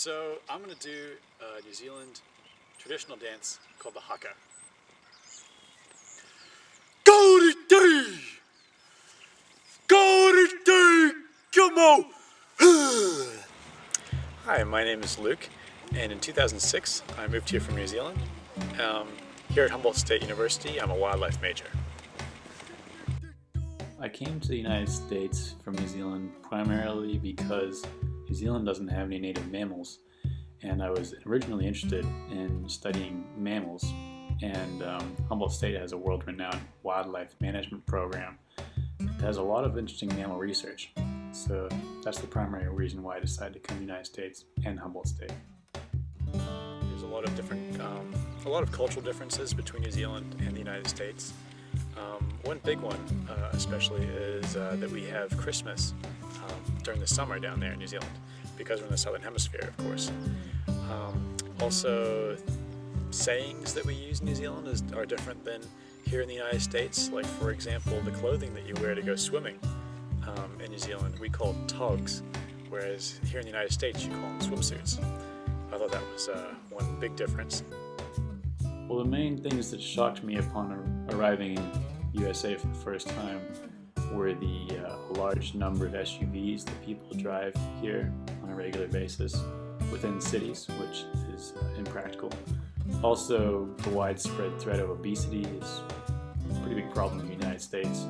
So I'm going to do a New Zealand traditional dance called the haka. Kauri tei! Kauri tei! Come on! Hi, my name is Luke, and in 2006 I moved here from New Zealand. Here at Humboldt State University, I'm a wildlife major. I came to the United States from New Zealand primarily because New Zealand doesn't have any native mammals, and I was originally interested in studying mammals, and Humboldt State has a world-renowned wildlife management program that has a lot of interesting mammal research. So that's the primary reason why I decided to come to the United States and Humboldt State. There's a lot of different, a lot of cultural differences between New Zealand and the United States. One big one, especially, is that we have Christmas during the summer down there in New Zealand, because we're in the southern hemisphere, of course. Also, sayings that we use in New Zealand are different than here in the United States. Like, for example, the clothing that you wear to go swimming in New Zealand we call togs, whereas here in the United States you call them swimsuits. I thought that was one big difference. Well, the main things that shocked me upon arriving in USA for the first time were the large number of SUVs that people drive here on a regular basis within cities, which is impractical. Also, the widespread threat of obesity is a pretty big problem in the United States.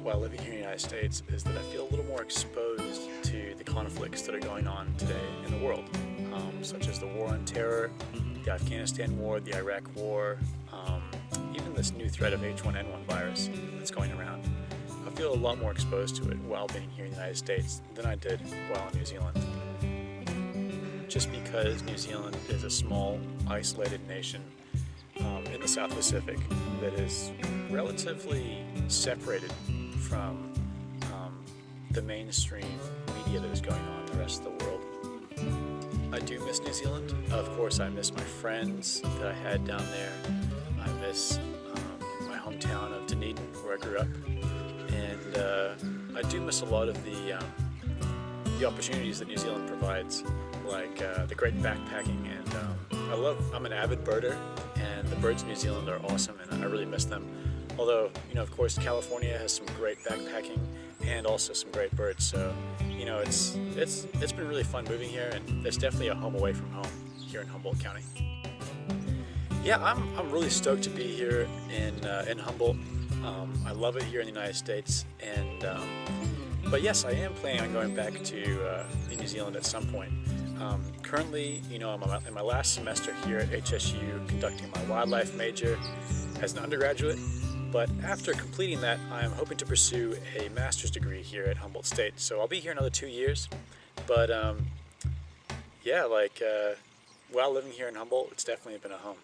While living here in the United States is that I feel a little more exposed to the conflicts that are going on today in the world, such as the war on terror, the Afghanistan war, the Iraq war, even this new threat of H1N1 virus that's going around. I feel a lot more exposed to it while being here in the United States than I did while in New Zealand. Just because New Zealand is a small, isolated nation in the South Pacific that is relatively separated from the mainstream media that is going on in the rest of the world. I do miss New Zealand. Of course, I miss my friends that I had down there. I miss my hometown of Dunedin, where I grew up. And I do miss a lot of the opportunities that New Zealand provides, like the great backpacking. And I'm an avid birder, and the birds in New Zealand are awesome, and I really miss them. Although, of course, California has some great backpacking and also some great birds. So, it's been really fun moving here, and it's definitely a home away from home here in Humboldt County. Yeah, I'm really stoked to be here in Humboldt. I love it here in the United States, and but yes, I am planning on going back to New Zealand at some point. Currently, I'm in my last semester here at HSU conducting my wildlife major as an undergraduate, but after completing that, I am hoping to pursue a master's degree here at Humboldt State. So I'll be here another 2 years, but yeah, while living here in Humboldt, it's definitely been a home.